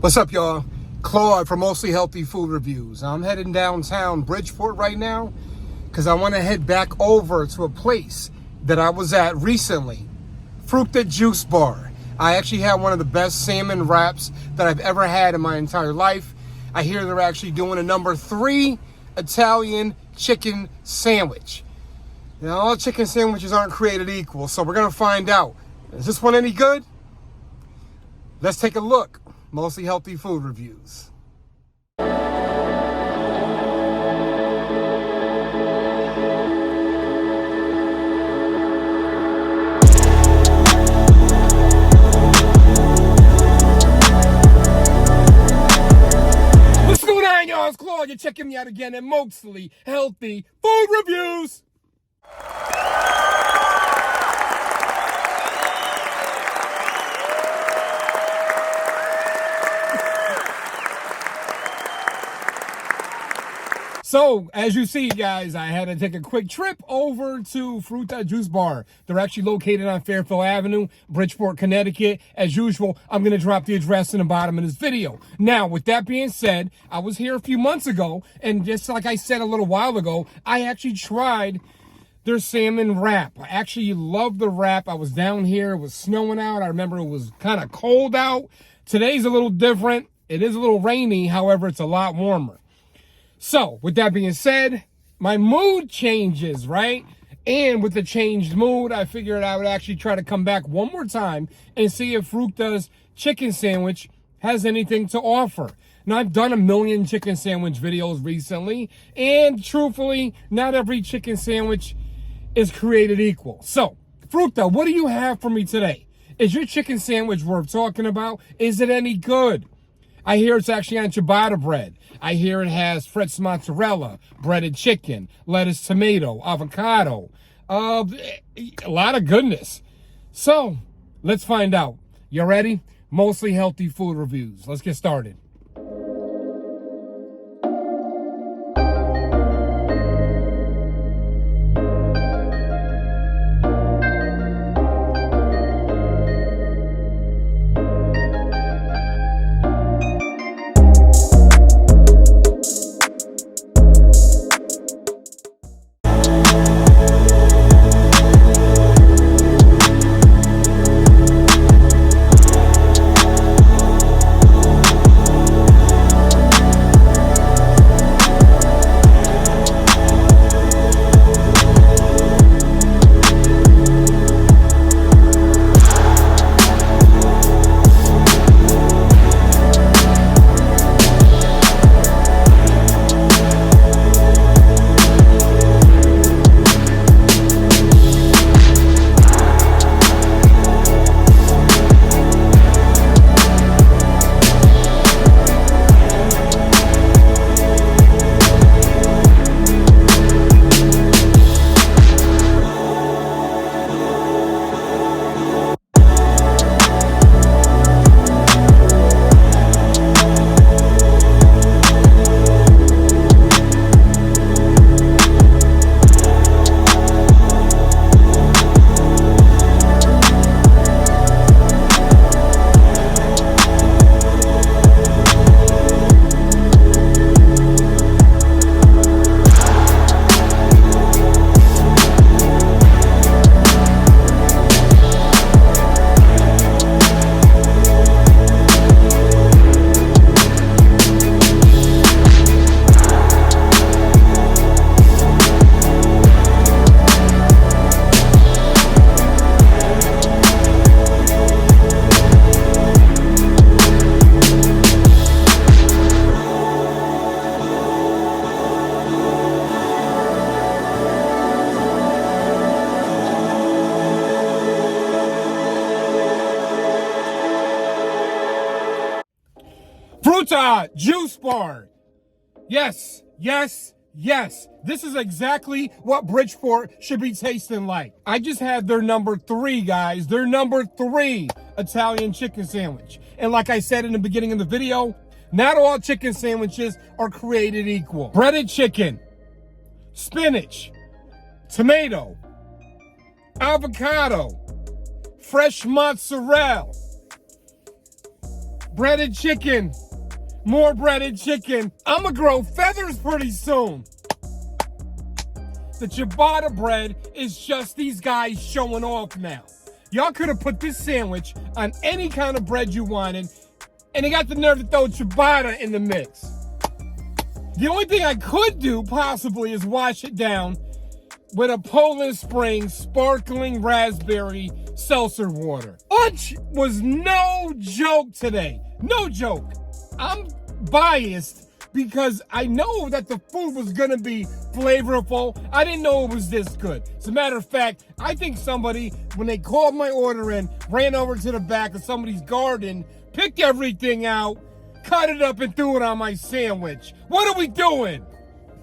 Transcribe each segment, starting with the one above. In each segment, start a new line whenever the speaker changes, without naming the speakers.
What's up, y'all? Claude for Mostly Healthy Food Reviews. I'm heading downtown Bridgeport right now because I want to head back over to a place that I was at recently, Fruta Juice Bar. I actually had one of the best salmon wraps that I've ever had in my entire life. I hear they're actually doing a #3 Italian chicken sandwich. Now, all chicken sandwiches aren't created equal, so we're going to find out. Is this one any good? Let's take a look. Mostly Healthy Food Reviews. What's going on, y'all? It's Claude. You're checking me out again at Mostly Healthy Food Reviews. So, as you see, guys, I had to take a quick trip over to Fruta Juice Bar. They're actually located on Fairfield Avenue, Bridgeport, Connecticut. As usual, I'm going to drop the address in the bottom of this video. Now, with that being said, I was here a few months ago, and just like I said a little while ago, I actually tried their salmon wrap. I actually loved the wrap. I was down here. It was snowing out. I remember it was kind of cold out. Today's a little different. It is a little rainy. However, it's a lot warmer. So, with that being said, my mood changes, right? And with the changed mood, I figured I would actually try to come back one more time and see if Fruta's chicken sandwich has anything to offer. Now, I've done a million chicken sandwich videos recently, and truthfully, not every chicken sandwich is created equal. So, Fruta, what do you have for me today? Is your chicken sandwich worth talking about? Is it any good? I hear it's actually on ciabatta bread. I hear it has fresh mozzarella, breaded chicken, lettuce, tomato, avocado. A lot of goodness. So, let's find out. You ready? Mostly Healthy Food Reviews. Let's get started. Fruta Juice Bar. Yes, yes, yes. This is exactly what Bridgeport should be tasting like. I just had their #3, guys. Their #3 Italian chicken sandwich. And like I said in the beginning of the video, not all chicken sandwiches are created equal. Breaded chicken, spinach, tomato, avocado, fresh mozzarella, Breaded chicken. More breaded chicken. I'm gonna grow feathers pretty soon. The ciabatta bread is just these guys showing off now. Y'all could have put this sandwich on any kind of bread you wanted, and they got the nerve to throw ciabatta in the mix. The only thing I could do possibly is wash it down with a Poland Spring sparkling raspberry seltzer water. Lunch was no joke today. No joke. I'm biased because I know that the food was gonna be flavorful. I didn't know it was this good. As a matter of fact, I think somebody, when they called my order in, ran over to the back of somebody's garden, picked everything out, cut it up and threw it on my sandwich. What are we doing?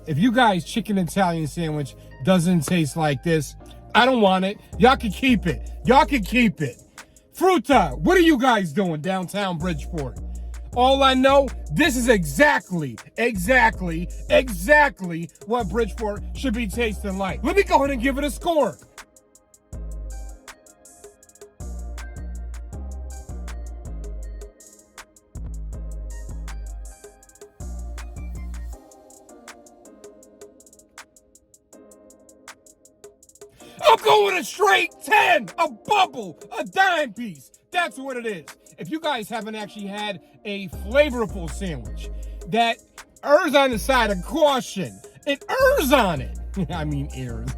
If you guys' chicken Italian sandwich doesn't taste like this, I don't want it. Y'all can keep it. Y'all can keep it. Fruta, what are you guys doing downtown Bridgeport? All I know, this is exactly what Bridgeport should be tasting like. Let me go ahead and give it a score. I'm going a straight 10, a bubble, a dime piece. That's what it is. If you guys haven't actually had a flavorful sandwich that errs on the side of caution, it errs on it. I mean errs.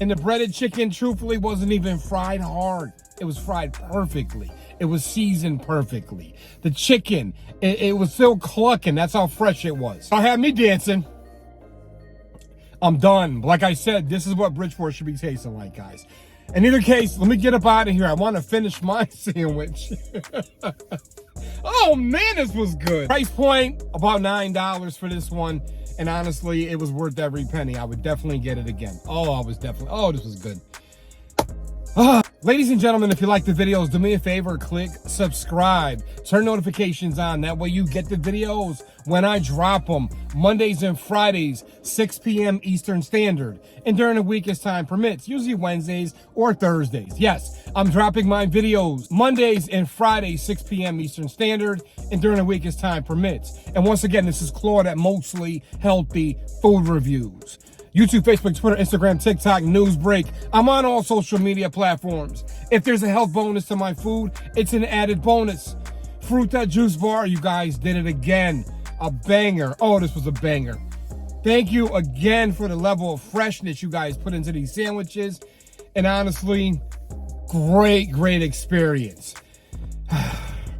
And the breaded chicken, truthfully, wasn't even fried hard. It was fried perfectly. It was seasoned perfectly. The chicken, it was still clucking. That's how fresh it was. Don't have me dancing. I'm done. Like I said, this is what Bridgeport should be tasting like, guys. In either case, let me get up out of here. I want to finish my sandwich. Oh, man, this was good. Price point, about $9 for this one. And honestly, it was worth every penny. I would definitely get it again. Oh, this was good. Ladies and gentlemen, if you like the videos, do me a favor, click subscribe. Turn notifications on. That way you get the videos when I drop them. Mondays and Fridays, 6 p.m. Eastern Standard. And during the week as time permits, usually Wednesdays or Thursdays. Yes, I'm dropping my videos Mondays and Fridays, 6 p.m. Eastern Standard. And during the week as time permits. And once again, this is Claude at Mostly Healthy Food Reviews. YouTube, Facebook, Twitter, Instagram, TikTok, Newsbreak. I'm on all social media platforms. If there's a health bonus to my food, it's an added bonus. Fruta Juice Bar, you guys did it again. A banger. Oh, this was a banger. Thank you again for the level of freshness you guys put into these sandwiches. And honestly, great experience.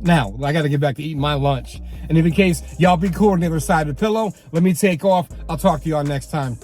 Now, I got to get back to eating my lunch. And in case y'all be cool on the other side of the pillow, let me take off. I'll talk to y'all next time.